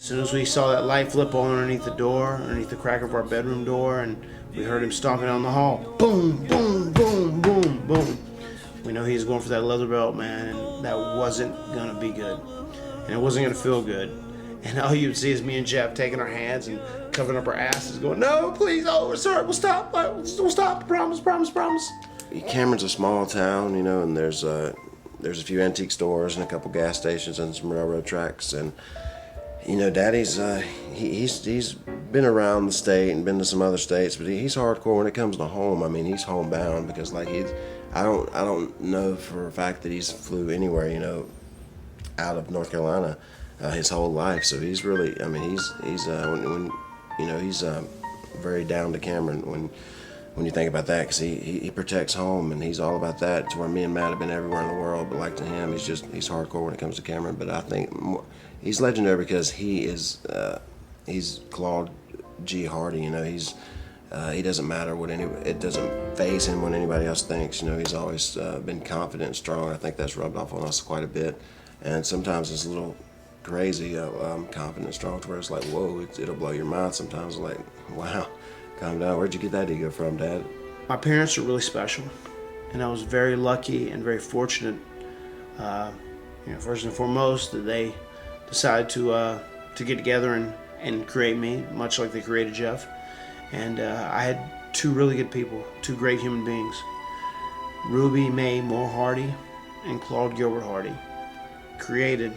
As soon as we saw that light flip on underneath the door, underneath the crack of our bedroom door, and we heard him stomping down the hall, boom, boom, boom, boom, boom. We know he was going for that leather belt, man, and that wasn't gonna be good. And it wasn't gonna feel good. And all you'd see is me and Jeff taking our hands and covering up our asses, going, "No, please, oh, we're sorry, we'll stop, we'll stop, promise, promise, promise." Cameron's a small town, and there's a few antique stores and a couple gas stations and some railroad tracks, and Daddy's he's been around the state and been to some other states, but he's hardcore when it comes to home. I mean, he's homebound because I don't know for a fact that he's flew anywhere, out of North Carolina his whole life. So he's really, I mean, he's very down to Cameron when you think about that, because he protects home and he's all about that. To where me and Matt have been everywhere in the world, but like to him, he's hardcore when it comes to Cameron. But I think he's legendary because he's Claude G. Hardy. He doesn't matter it doesn't faze him what anybody else thinks. He's always been confident and strong. I think that's rubbed off on us quite a bit, and sometimes it's a little crazy, confident and strong, to where it's like, whoa, it'll blow your mind. Sometimes like, wow, calm down. Where'd you get that ego from, Dad? My parents are really special, and I was very lucky and very fortunate. First and foremost, that they decided to get together and create me, much like they created Jeff. And I had two really good people, two great human beings, Ruby Mae Moore Hardy and Claude Gilbert Hardy, created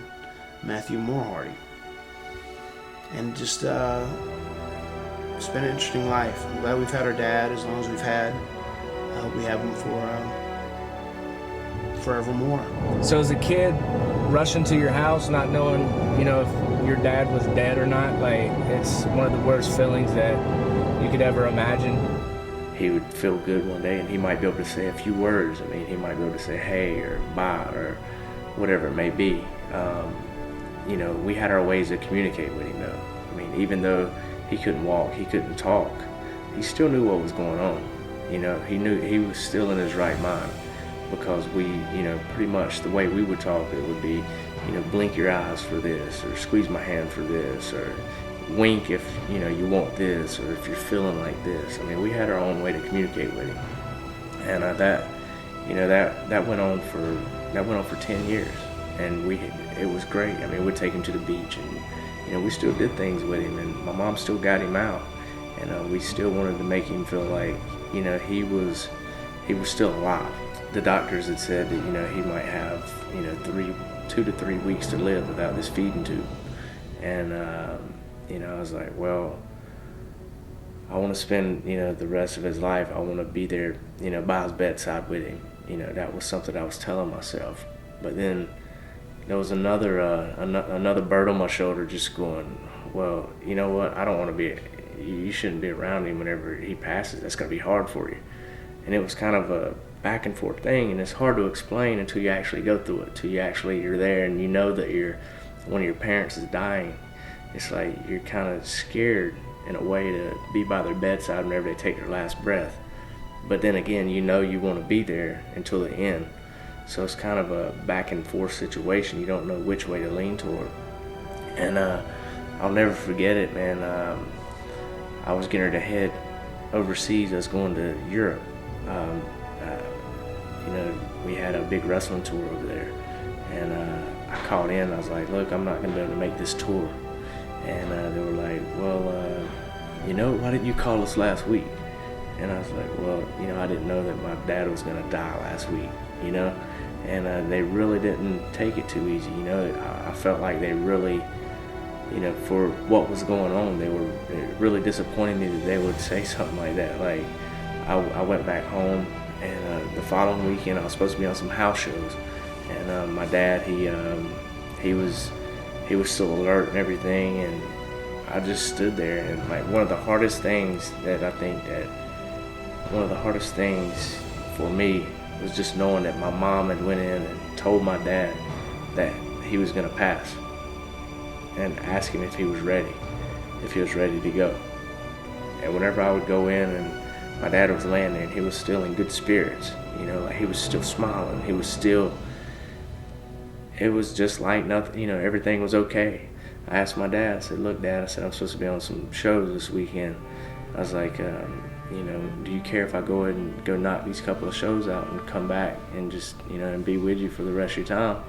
Matthew Moore Hardy. And just it's been an interesting life. I'm glad we've had our dad as long as we've had. I hope we have him for forevermore. So as a kid, rushing to your house, not knowing, if your dad was dead or not, like, it's one of the worst feelings that you could ever imagine. He would feel good one day and he might be able to say a few words. I mean, he might be able to say hey or bye or whatever it may be. We had our ways to communicate with him though. I mean, even though he couldn't walk, he couldn't talk, he still knew what was going on. He knew he was still in his right mind, because we, pretty much the way we would talk, it would be, blink your eyes for this, or squeeze my hand for this, or wink if, you want this, or if you're feeling like this. I mean, we had our own way to communicate with him. And that went on for 10 years. And it was great. I mean, we'd take him to the beach, and we still did things with him, and my mom still got him out, and we still wanted to make him feel like, he was still alive. The doctors had said that, he might have, 2 to 3 weeks to live without this feeding tube. And, I was like, well, I want to spend, the rest of his life, I want to be there, by his bedside with him. That was something I was telling myself. But then there was another bird on my shoulder just going, well, you know what, I don't want to you shouldn't be around him whenever he passes. That's going to be hard for you. And it was kind of a back and forth thing, and it's hard to explain until you actually go through it, until you're there and you know that one of your parents is dying. It's like you're kind of scared in a way to be by their bedside whenever they take their last breath. But then again, you want to be there until the end. So it's kind of a back and forth situation. You don't know which way to lean toward. And I'll never forget it, man. I was getting ready to head overseas. I was going to Europe. We had a big wrestling tour over there. And I called in. I was like, look, I'm not going to be able to make this tour. And they were like, well, why didn't you call us last week? And I was like, well, I didn't know that my dad was going to die last week, And they really didn't take it too easy, I felt like they really, for what was going on, it really disappointed me that they would say something like that. Like, I went back home, and the following weekend I was supposed to be on some house shows, and my dad, he was still alert and everything, and I just stood there, and like one of the hardest things for me was just knowing that my mom had went in and told my dad that he was gonna pass, and ask him if he was ready to go. And whenever I would go in and my dad was laying there and he was still in good spirits, like he was still smiling, it was just like nothing, everything was okay. I asked my dad, I said, look, Dad, I said, I'm supposed to be on some shows this weekend. I was like, you know, do you care if I go ahead and go knock these couple of shows out and come back and just, you know, and be with you for the rest of your time?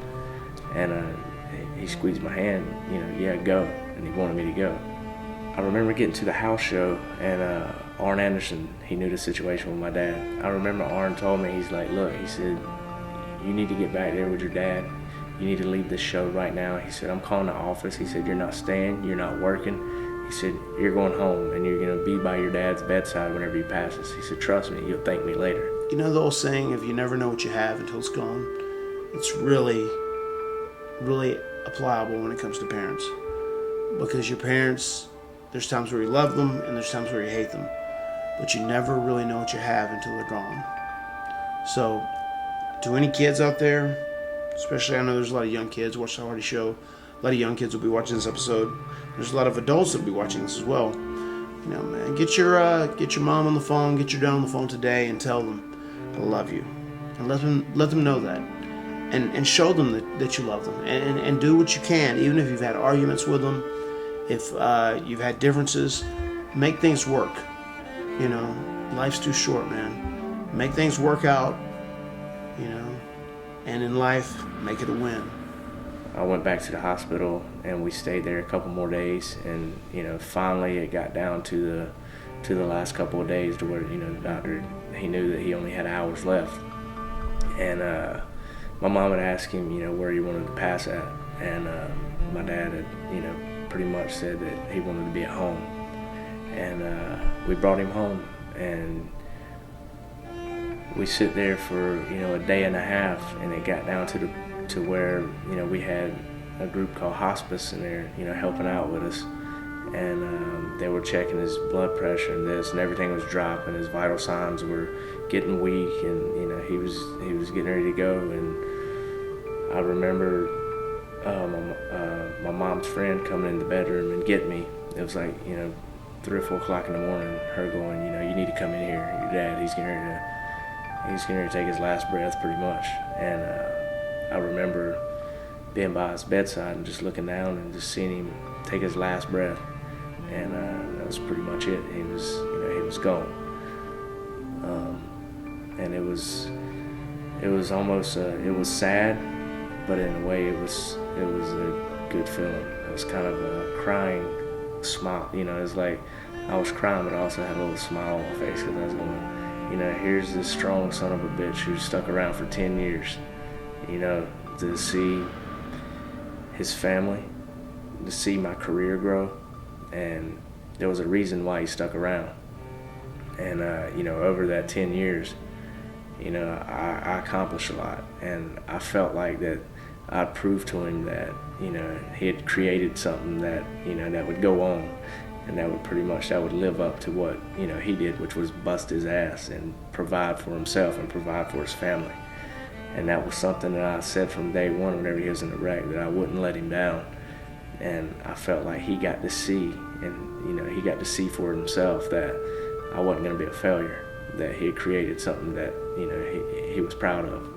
And he squeezed my hand, you know, yeah, go. And he wanted me to go. I remember getting to the house show, and Arn Anderson, he knew the situation with my dad. I remember Arn told me, he's like, look, he said, you need to get back there with your dad. You need to leave this show right now. He said, I'm calling the office. He said, you're not staying, you're not working. He said, you're going home and you're gonna be by your dad's bedside whenever he passes. He said, trust me, you'll thank me later. You know the old saying, if you never know what you have until it's gone? It's really, really applicable when it comes to parents. Because your parents, there's times where you love them and there's times where you hate them. But you never really know what you have until they're gone. So, to any kids out there, especially, I know there's a lot of young kids watch the Hardy Show. A lot of young kids will be watching this episode. There's a lot of adults that will be watching this as well. You know, man, get your mom on the phone, get your dad on the phone today, and tell them I love you, and let them know that, and show them that you love them, and do what you can, even if you've had arguments with them, if you've had differences, make things work. You know, life's too short, man. Make things work out. You know. And in life, make it a win. I went back to the hospital and we stayed there a couple more days, and you know, finally it got down to the last couple of days to where, you know, the doctor, he knew that he only had hours left, and my mom had asked him, you know, where he wanted to pass at, and my dad had, you know, pretty much said that he wanted to be at home, and we brought him home, and we sit there for, you know, a day and a half, and it got down to where, you know, we had a group called hospice in there, you know, helping out with us, and they were checking his blood pressure and this, and everything was dropping. His vital signs were getting weak, and you know, he was getting ready to go. And I remember my mom's friend coming in the bedroom and getting me. It was like, you know, 3 or 4 o'clock in the morning. Her going, you know, you need to come in here. Your dad, he's getting ready to take his last breath, pretty much. And I remember being by his bedside and just looking down and just seeing him take his last breath. And that was pretty much it. He was gone. And it was almost it was sad, but in a way it was a good feeling. It was kind of a crying smile. You know, it was like I was crying, but I also had a little smile on my face because I was going, you know, here's this strong son of a bitch who stuck around for 10 years, you know, to see his family, to see my career grow, and there was a reason why he stuck around. And you know, over that 10 years, you know, I accomplished a lot, and I felt like that I proved to him that, you know, he had created something that, you know, that would go on, and that would live up to what, you know, he did, which was bust his ass and provide for himself and provide for his family. And that was something that I said from day one whenever he was in the wreck, that I wouldn't let him down. And I felt like he got to see, and you know, he got to see for himself that I wasn't going to be a failure, that he had created something that, you know, he was proud of.